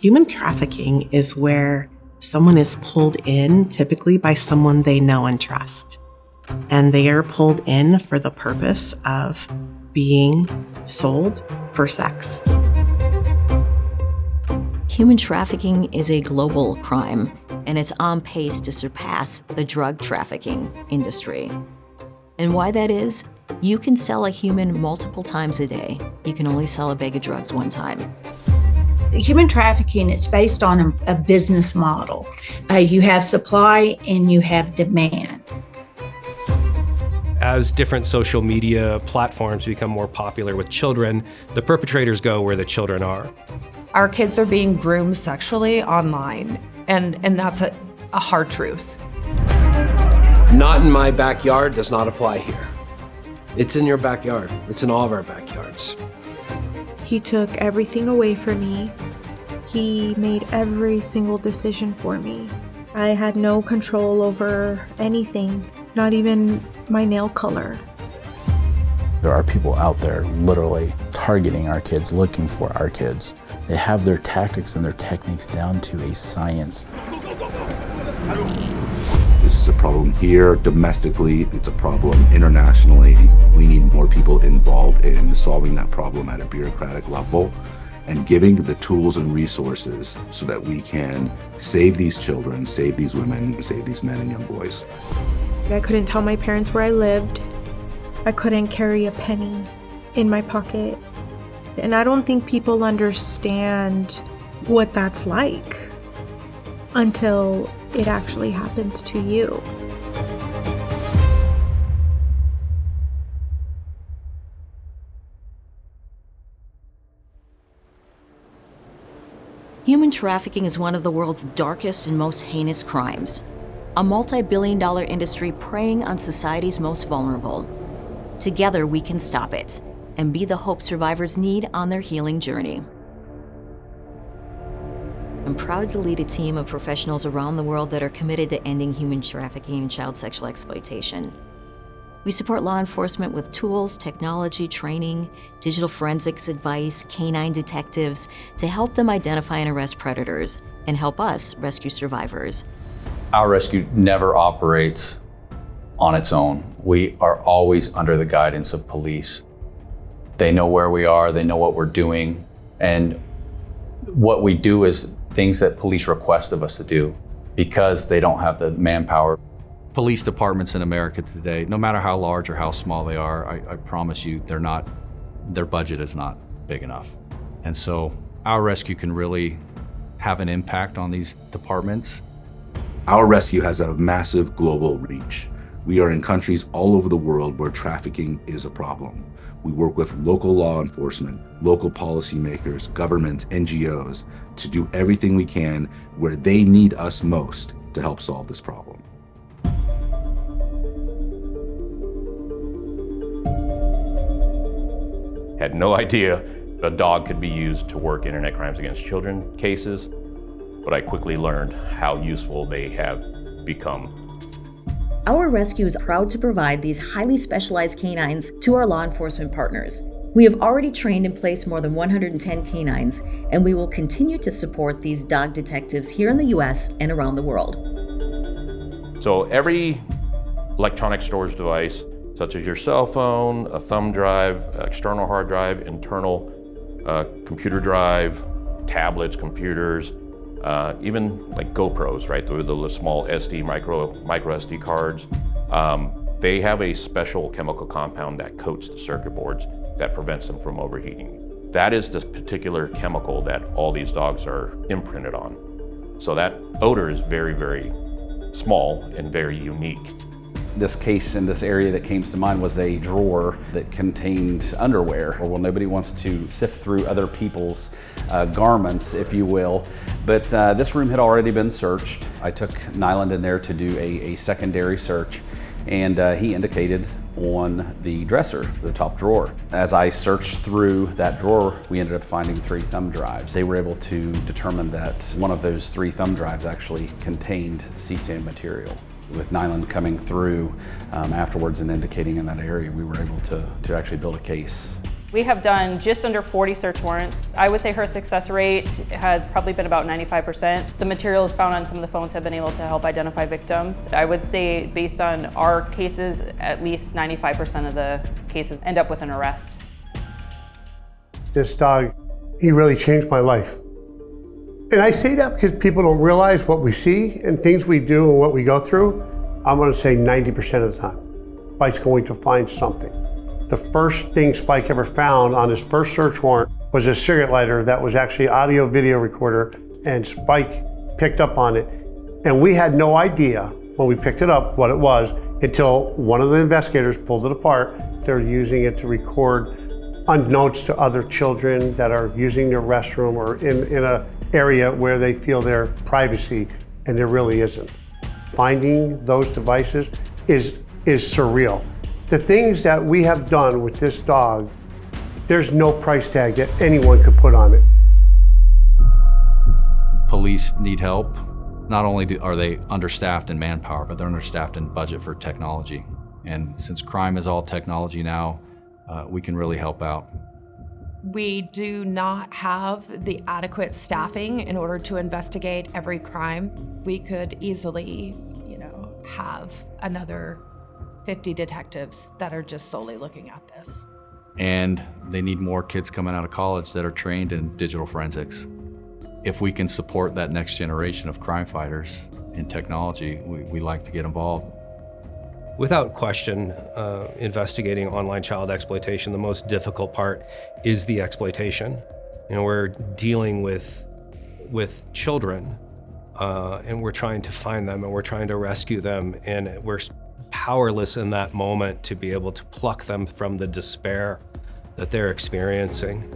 Human trafficking is where someone is pulled in, typically by someone they know and trust. And they are pulled in for the purpose of being sold for sex. Human trafficking is a global crime, and it's on pace to surpass the drug trafficking industry. And why that is? You can sell a human multiple times a day. You can only sell a bag of drugs one time. Human trafficking, it's based on a business model. You have supply and you have demand. As different social media platforms become more popular with children, the perpetrators go where the children are. Our kids are being groomed sexually online, and that's a hard truth. Not in my backyard does not apply here. It's in your backyard. It's in all of our backyards. He took everything away from me. He made every single decision for me. I had no control over anything, not even my nail color. There are people out there literally targeting our kids, looking for our kids. They have their tactics and their techniques down to a science. This is a problem here domestically, it's a problem internationally. We need more people involved in solving that problem at a bureaucratic level and giving the tools and resources so that we can save these children, save these women, save these men and young boys. I couldn't tell my parents where I lived. I couldn't carry a penny in my pocket. And I don't think people understand what that's like until it actually happens to you. Human trafficking is one of the world's darkest and most heinous crimes. A multi-billion-dollar industry preying on society's most vulnerable. Together, we can stop it and be the hope survivors need on their healing journey. I'm proud to lead a team of professionals around the world that are committed to ending human trafficking and child sexual exploitation. We support law enforcement with tools, technology, training, digital forensics advice, canine detectives to help them identify and arrest predators and help us rescue survivors. Our rescue never operates on its own. We are always under the guidance of police. They know where we are, they know what we're doing, and what we do is things that police request of us to do because they don't have the manpower. Police departments in America today, no matter how large or how small they are, I promise you, their budget is not big enough. And so our rescue can really have an impact on these departments. Our rescue has a massive global reach. We are in countries all over the world where trafficking is a problem. We work with local law enforcement, local policymakers, governments, NGOs to do everything we can where they need us most to help solve this problem. Had no idea a dog could be used to work internet crimes against children cases, but I quickly learned how useful they have become. Our rescue is proud to provide these highly specialized canines to our law enforcement partners. We have already trained and placed more than 110 canines, and we will continue to support these dog detectives here in the US and around the world. So every electronic storage device, such as your cell phone, a thumb drive, external hard drive, internal computer drive, tablets, computers, even like GoPros, right? The small micro SD cards. They have a special chemical compound that coats the circuit boards that prevents them from overheating. That is this particular chemical that all these dogs are imprinted on. So that odor is very, very small and very unique. This case in this area that came to mind was a drawer that contained underwear. Well, nobody wants to sift through other people's garments, if you will. But this room had already been searched. I took Nyland in there to do a secondary search, and he indicated on the dresser, the top drawer. As I searched through that drawer, we ended up finding 3 thumb drives. They were able to determine that one of those 3 thumb drives actually contained CSAM material. With Nyland coming through afterwards and indicating in that area, we were able to actually build a case. We have done just under 40 search warrants. I would say her success rate has probably been about 95%. The materials found on some of the phones have been able to help identify victims. I would say based on our cases, at least 95% of the cases end up with an arrest. This dog, he really changed my life. And I say that because people don't realize what we see and things we do and what we go through. I'm gonna say 90% of the time, Spike's going to find something. The first thing Spike ever found on his first search warrant was a cigarette lighter that was actually audio video recorder, and Spike picked up on it. And we had no idea when we picked it up what it was until one of the investigators pulled it apart. They're using it to record unbeknownst to other children that are using their restroom or in a area where they feel their privacy, and there really isn't. Finding those devices is surreal. The things that we have done with this dog, there's no price tag that anyone could put on it. Police need help. Not only are they understaffed in manpower, but they're understaffed in budget for technology. And since crime is all technology now, we can really help out. We do not have the adequate staffing in order to investigate every crime. We could easily, have another 50 detectives that are just solely looking at this. And they need more kids coming out of college that are trained in digital forensics. If we can support that next generation of crime fighters in technology, we like to get involved. Without question, investigating online child exploitation, the most difficult part is the exploitation. We're dealing with children, and we're trying to find them, and we're trying to rescue them, and we're powerless in that moment to be able to pluck them from the despair that they're experiencing.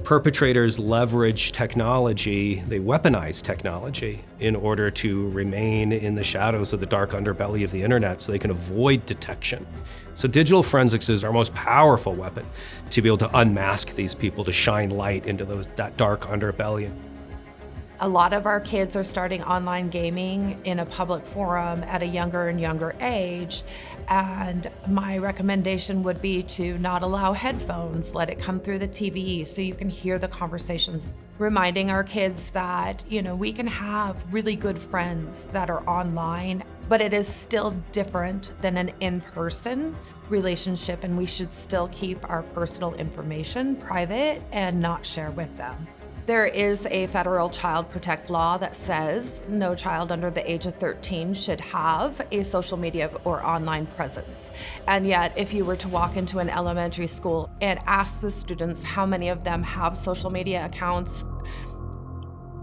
Perpetrators leverage technology, they weaponize technology in order to remain in the shadows of the dark underbelly of the internet so they can avoid detection. So digital forensics is our most powerful weapon to be able to unmask these people, to shine light into that dark underbelly. A lot of our kids are starting online gaming in a public forum at a younger and younger age, and my recommendation would be to not allow headphones, let it come through the TV so you can hear the conversations. Reminding our kids that, we can have really good friends that are online, but it is still different than an in-person relationship, and we should still keep our personal information private and not share with them. There is a federal child protect law that says no child under the age of 13 should have a social media or online presence. And yet, if you were to walk into an elementary school and ask the students how many of them have social media accounts,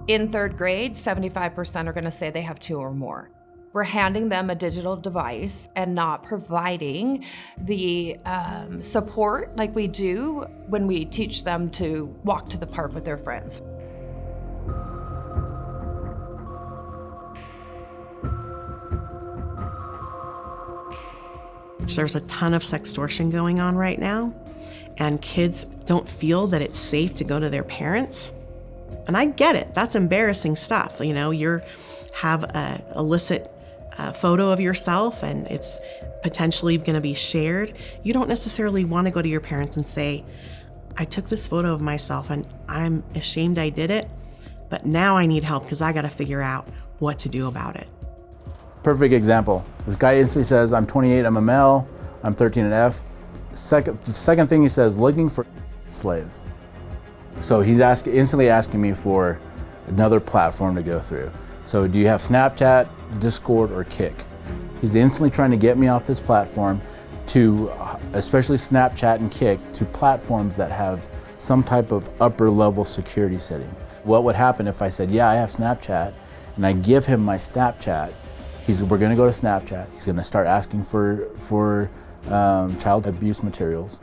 in third grade, 75% are going to say they have 2 or more. We're handing them a digital device and not providing the support like we do when we teach them to walk to the park with their friends. There's a ton of sextortion going on right now, and kids don't feel that it's safe to go to their parents. And I get it, that's embarrassing stuff. You have a illicit photo of yourself and it's potentially going to be shared. You don't necessarily want to go to your parents and say, I took this photo of myself and I'm ashamed I did it, but now I need help because I got to figure out what to do about it. Perfect example. This guy instantly says, I'm 28, I'm a male, I'm 13 and F. The second thing he says, looking for slaves. So he's instantly asking me for another platform to go through. So do you have Snapchat, Discord, or Kick? He's instantly trying to get me off this platform to, especially Snapchat and Kick, to platforms that have some type of upper level security setting. What would happen if I said, yeah, I have Snapchat, and I give him my Snapchat, we're gonna go to Snapchat, he's gonna start asking for child abuse materials.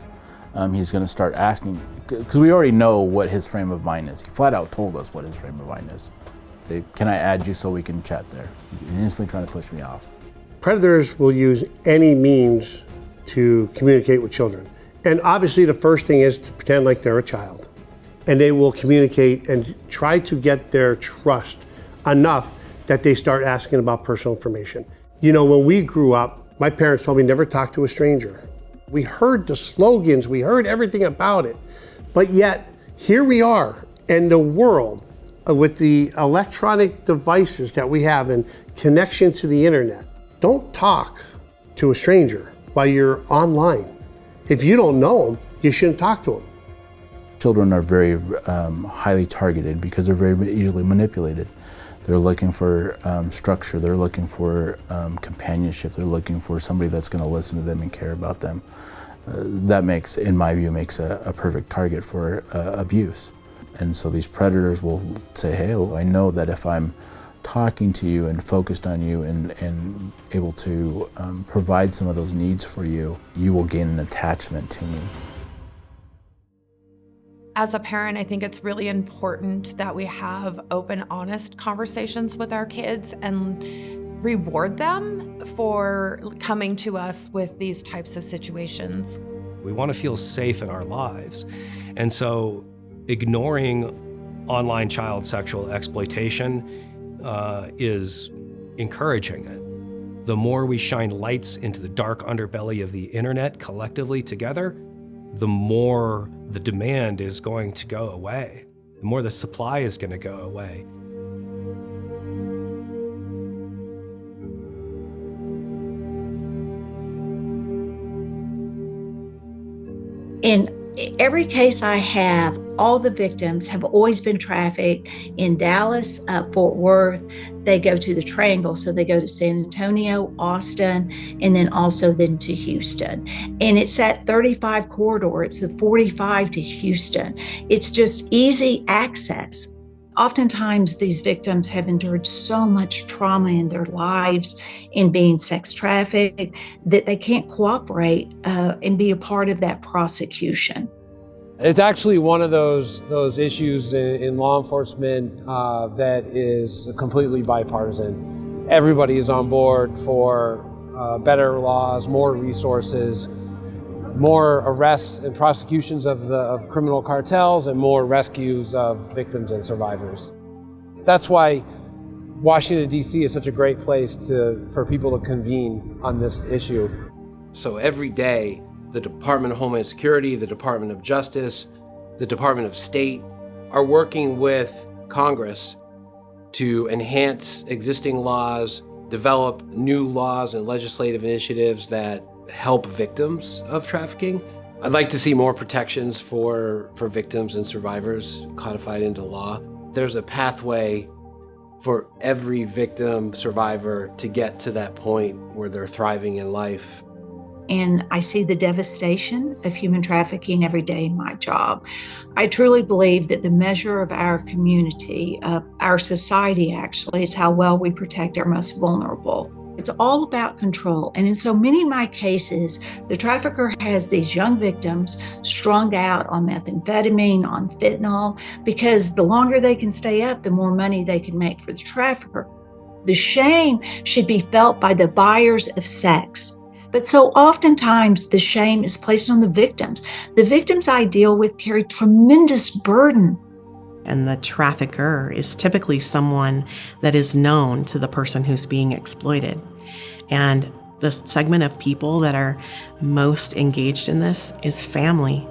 He's gonna start asking, because we already know what his frame of mind is. He flat out told us what his frame of mind is. Say, can I add you so we can chat there? He's instantly trying to push me off. Predators will use any means to communicate with children. And obviously the first thing is to pretend like they're a child. And they will communicate and try to get their trust enough that they start asking about personal information. When we grew up, my parents told me never talk to a stranger. We heard the slogans, we heard everything about it, but yet here we are in the world with the electronic devices that we have and connection to the internet. Don't talk to a stranger while you're online. If you don't know them, you shouldn't talk to them. Children are very highly targeted because they're very easily manipulated. They're looking for structure, they're looking for companionship, they're looking for somebody that's going to listen to them and care about them. That makes, in my view, makes a perfect target for abuse. And so these predators will say, hey, I know that if I'm talking to you and focused on you and able to provide some of those needs for you, you will gain an attachment to me. As a parent, I think it's really important that we have open, honest conversations with our kids and reward them for coming to us with these types of situations. We want to feel safe in our lives. And so ignoring online child sexual exploitation is encouraging it. The more we shine lights into the dark underbelly of the internet collectively together, the more the demand is going to go away, the more the supply is going to go away. In every case I have, all the victims have always been trafficked in Dallas, Fort Worth. They go to the Triangle, so they go to San Antonio, Austin, and then also then to Houston. And it's that 35 corridor. It's the 45 to Houston. It's just easy access. Oftentimes, these victims have endured so much trauma in their lives in being sex trafficked that they can't cooperate and be a part of that prosecution. It's actually one of those issues in law enforcement that is completely bipartisan. Everybody is on board for better laws, more resources, more arrests and prosecutions of criminal cartels, and more rescues of victims and survivors. That's why Washington, D.C. is such a great place for people to convene on this issue. So every day, the Department of Homeland Security, the Department of Justice, the Department of State are working with Congress to enhance existing laws, develop new laws and legislative initiatives that help victims of trafficking. I'd like to see more protections for victims and survivors codified into law. There's a pathway for every victim, survivor to get to that point where they're thriving in life. And I see the devastation of human trafficking every day in my job. I truly believe that the measure of our community, of our society actually, is how well we protect our most vulnerable. It's all about control. And in so many of my cases, the trafficker has these young victims strung out on methamphetamine, on fentanyl, because the longer they can stay up, the more money they can make for the trafficker. The shame should be felt by the buyers of sex. But so oftentimes the shame is placed on the victims. The victims I deal with carry tremendous burden. And the trafficker is typically someone that is known to the person who's being exploited. And the segment of people that are most engaged in this is family.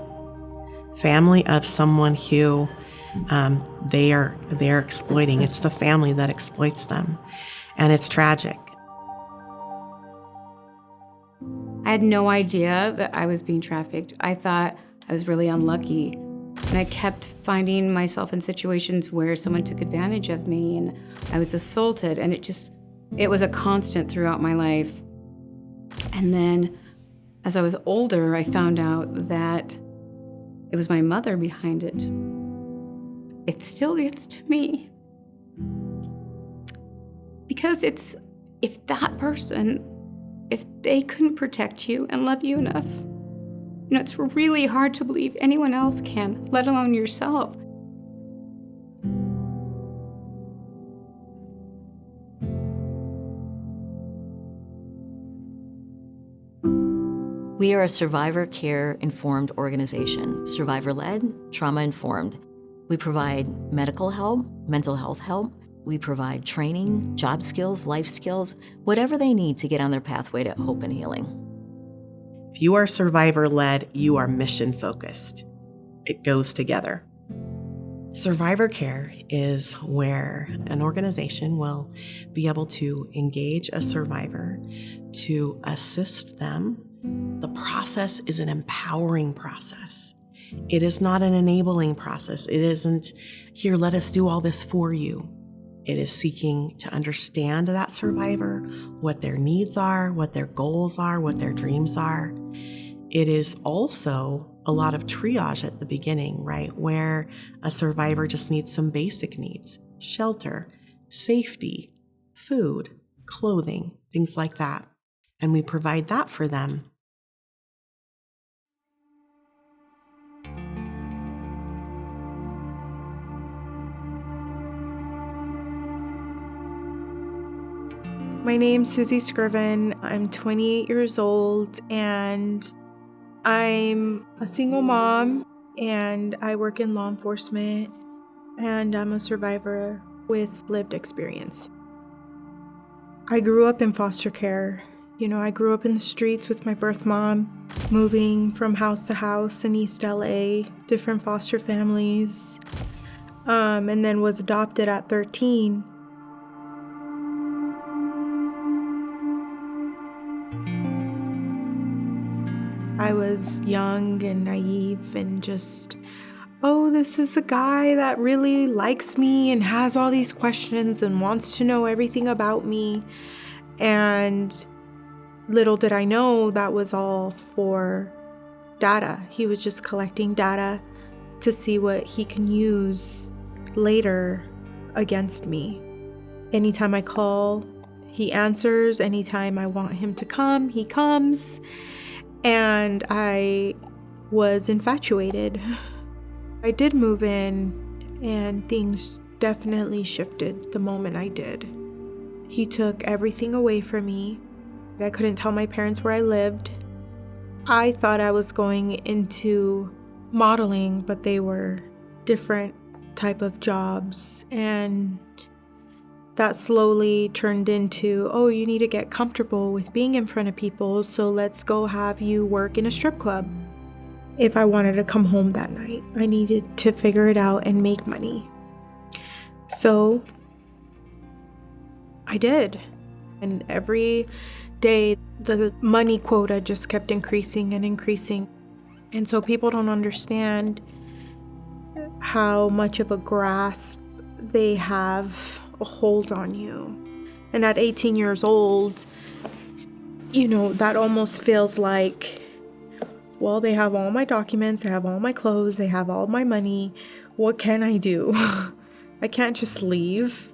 Family of someone who they are exploiting. It's the family that exploits them. And it's tragic. I had no idea that I was being trafficked. I thought I was really unlucky. And I kept finding myself in situations where someone took advantage of me and I was assaulted, and it was a constant throughout my life. And then as I was older, I found out that it was my mother behind it. It still gets to me. Because if that person, if they couldn't protect you and love you enough, it's really hard to believe anyone else can, let alone yourself. We are a survivor care informed organization, survivor-led, trauma-informed. We provide medical help, mental health help. We provide training, job skills, life skills, whatever they need to get on their pathway to hope and healing. If you are survivor-led, you are mission-focused. It goes together. Survivor care is where an organization will be able to engage a survivor to assist them. The process is an empowering process. It is not an enabling process. It isn't, here, let us do all this for you. It is seeking to understand that survivor, what their needs are, what their goals are, what their dreams are. It is also a lot of triage at the beginning, right? Where a survivor just needs some basic needs: shelter, safety, food, clothing, things like that. And we provide that for them. My name's Susie Scriven. I'm 28 years old and I'm a single mom and I work in law enforcement and I'm a survivor with lived experience. I grew up in foster care. I grew up in the streets with my birth mom, moving from house to house in East LA, different foster families, and then was adopted at 13. I was young and naive and just, this is a guy that really likes me and has all these questions and wants to know everything about me. And little did I know that was all for data. He was just collecting data to see what he can use later against me. Anytime I call, he answers. Anytime I want him to come, he comes. And I was infatuated. I did move in, and things definitely shifted the moment I did. He took everything away from me. I couldn't tell my parents where I lived. I thought I was going into modeling, but they were different type of jobs, and that slowly turned into, you need to get comfortable with being in front of people, so let's go have you work in a strip club. If I wanted to come home that night, I needed to figure it out and make money. So I did. And every day, the money quota just kept increasing and increasing. And so people don't understand how much of a grasp they have a hold on you. And at 18 years old, that almost feels like, well, they have all my documents, they have all my clothes, they have all my money. What can I do? I can't just leave.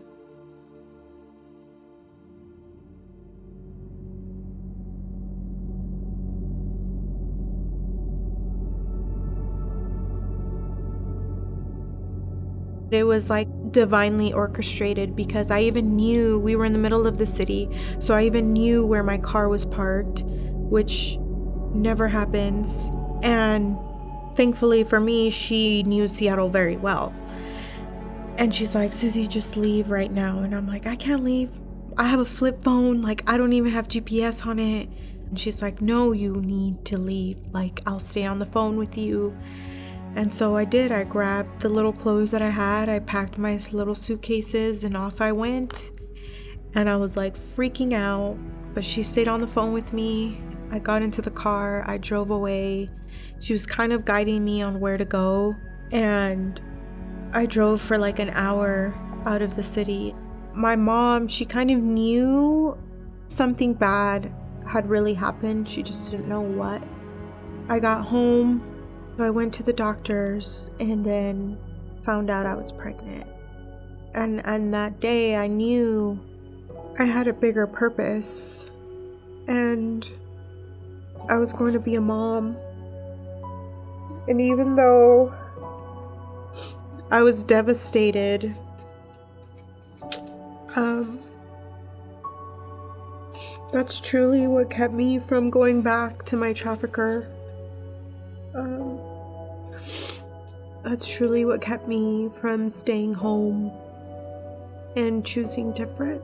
It was like divinely orchestrated because I even knew we were in the middle of the city. So I even knew where my car was parked, which never happens. And thankfully for me, she knew Seattle very well. And she's like, Susie, just leave right now. And I'm like, I can't leave. I have a flip phone. I don't even have GPS on it. And she's like, no, you need to leave. I'll stay on the phone with you. And so I did. I grabbed the little clothes that I had. I packed my little suitcases and off I went. And I was freaking out. But she stayed on the phone with me. I got into the car. I drove away. She was kind of guiding me on where to go. And I drove for an hour out of the city. My mom, she kind of knew something bad had really happened. She just didn't know what. I got home. So I went to the doctors and then found out I was pregnant. And that day I knew I had a bigger purpose and I was going to be a mom. And even though I was devastated, that's truly what kept me from going back to my trafficker. That's truly what kept me from staying home and choosing different.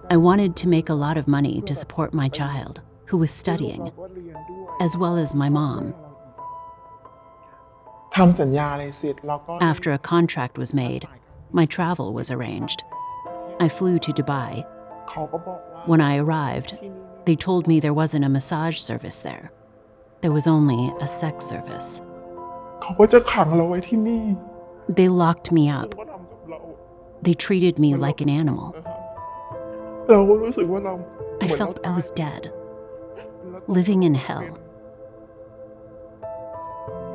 I wanted to make a lot of money to support my child, who was studying, as well as my mom. After a contract was made, my travel was arranged. I flew to Dubai. When I arrived, they told me there wasn't a massage service there. There was only a sex service. They locked me up. They treated me like an animal. I felt I was dead, living in hell.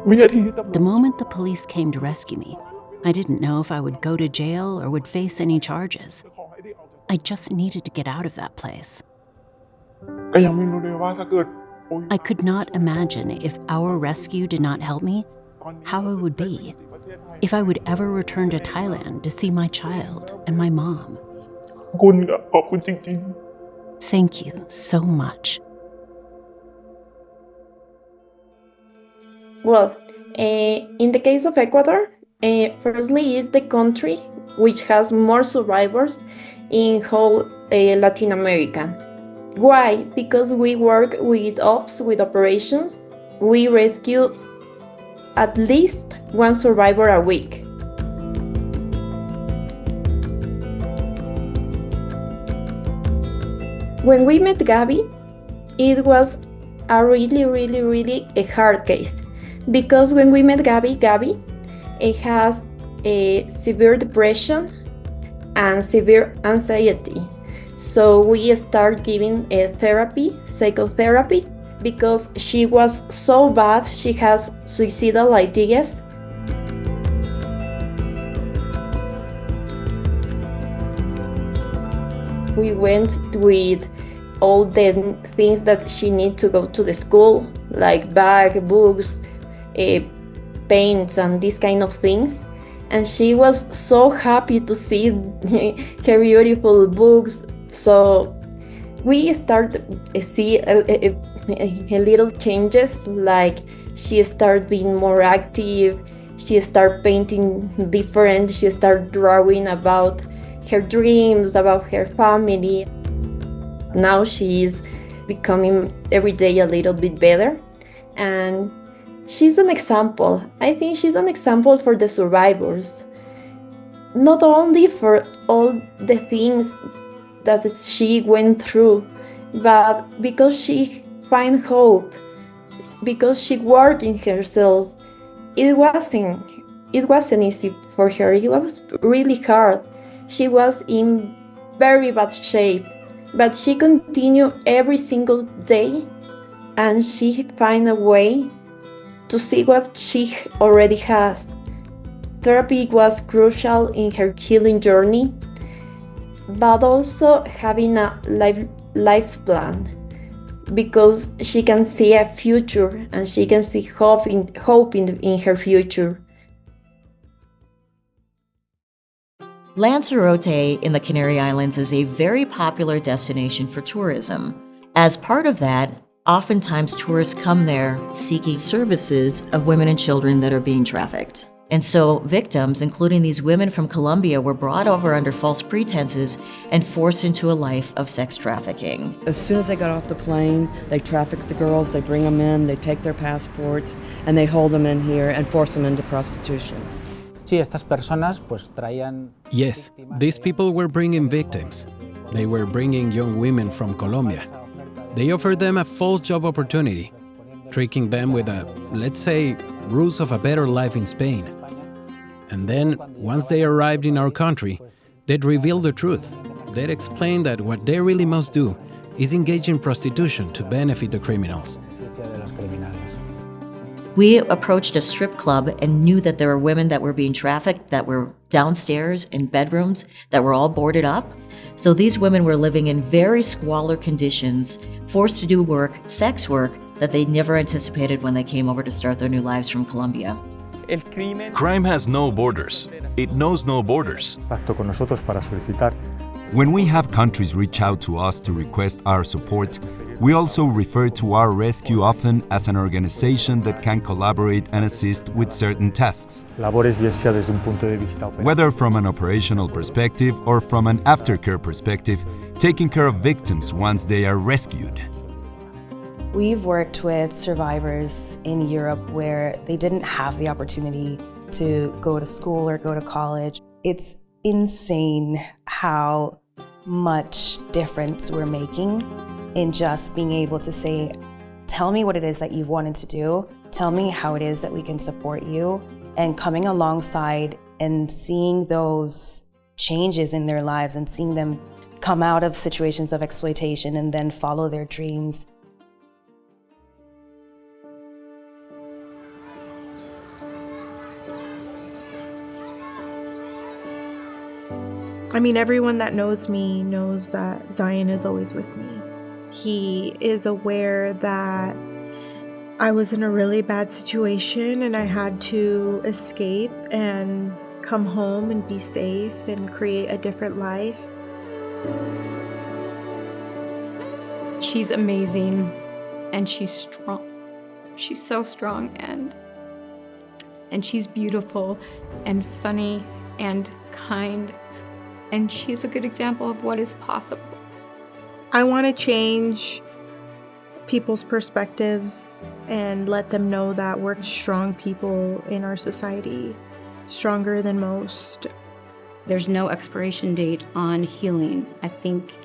The moment the police came to rescue me, I didn't know if I would go to jail or would face any charges. I just needed to get out of that place. I could not imagine if our rescue did not help me, how it would be, if I would ever return to Thailand to see my child and my mom. Thank you so much. Well, in the case of Ecuador, firstly, it's the country which has more survivors in whole Latin America. Why? Because we work with ops, with operations. We rescue at least one survivor a week. When we met Gabby, it was a really a hard case. Because when we met Gabby it has a severe depression and severe anxiety. So we start giving a therapy, psychotherapy, because she was so bad, she has suicidal ideas. We went with all the things that she needs to go to the school, like bag, books, paints and these kind of things, and she was so happy to see her beautiful books. So we start see a little changes, like she started being more active, she started painting different, she started drawing about her dreams, about her family. Now she is becoming every day a little bit better, and she's an example. I think she's an example for the survivors. Not only for all the things that she went through, but because she find hope, because she worked in herself. It wasn't easy for her. It was really hard. She was in very bad shape, but she continued every single day, and she find a way to see what she already has. Therapy was crucial in her healing journey, but also having a life plan, because she can see a future and she can see hope in her future. Lanzarote in the Canary Islands is a very popular destination for tourism. As part of that, oftentimes tourists come there seeking services of women and children that are being trafficked. And so victims, including these women from Colombia, were brought over under false pretenses and forced into a life of sex trafficking. As soon as they got off the plane, they traffic the girls, they bring them in, they take their passports, and they hold them in here and force them into prostitution. Yes, these people were bringing victims. They were bringing young women from Colombia. They offered them a false job opportunity, tricking them with let's say, rules of a better life in Spain. And then, once they arrived in our country, they'd reveal the truth. They'd explain that what they really must do is engage in prostitution to benefit the criminals. We approached a strip club and knew that there were women that were being trafficked that were downstairs in bedrooms that were all boarded up. So these women were living in very squalor conditions, forced to do work, sex work, that they never anticipated when they came over to start their new lives from Colombia. Crime has no borders. It knows no borders. When we have countries reach out to us to request our support, we also refer to our rescue often as an organization that can collaborate and assist with certain tasks. Whether from an operational perspective or from an aftercare perspective, taking care of victims once they are rescued. We've worked with survivors in Europe where they didn't have the opportunity to go to school or go to college. It's insane how much difference we're making in just being able to say, tell me what it is that you've wanted to do, tell me how it is that we can support you, and coming alongside and seeing those changes in their lives and seeing them come out of situations of exploitation and then follow their dreams. I mean, everyone that knows me knows that Zion is always with me. He is aware that I was in a really bad situation and I had to escape and come home and be safe and create a different life. She's amazing and she's strong. She's so strong and she's beautiful and funny and kind. And she's a good example of what is possible. I want to change people's perspectives and let them know that we're strong people in our society, stronger than most. There's no expiration date on healing. I think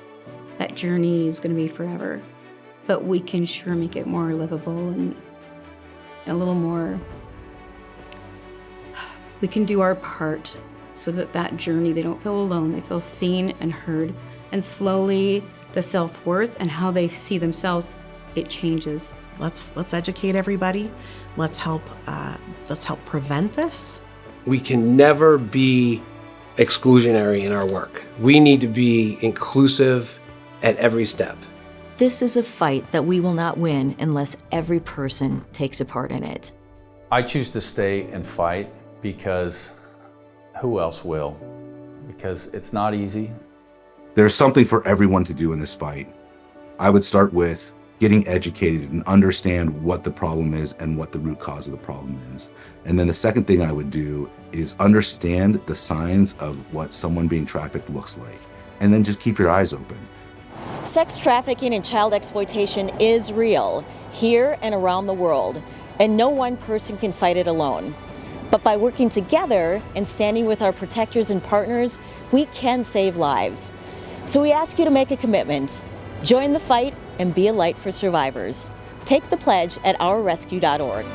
that journey is going to be forever, but we can sure make it more livable and a little more, we can do our part so that that journey, they don't feel alone, they feel seen and heard, and slowly the self-worth and how they see themselves, it changes. Let's educate everybody. Let's help prevent this. We can never be exclusionary in our work. We need to be inclusive at every step. This is a fight that we will not win unless every person takes a part in it. I choose to stay and fight because who else will? Because it's not easy. There's something for everyone to do in this fight. I would start with getting educated and understand what the problem is and what the root cause of the problem is. And then the second thing I would do is understand the signs of what someone being trafficked looks like. And then just keep your eyes open. Sex trafficking and child exploitation is real, here and around the world, and no one person can fight it alone. But by working together and standing with our protectors and partners, we can save lives. So we ask you to make a commitment. Join the fight and be a light for survivors. Take the pledge at ourrescue.org.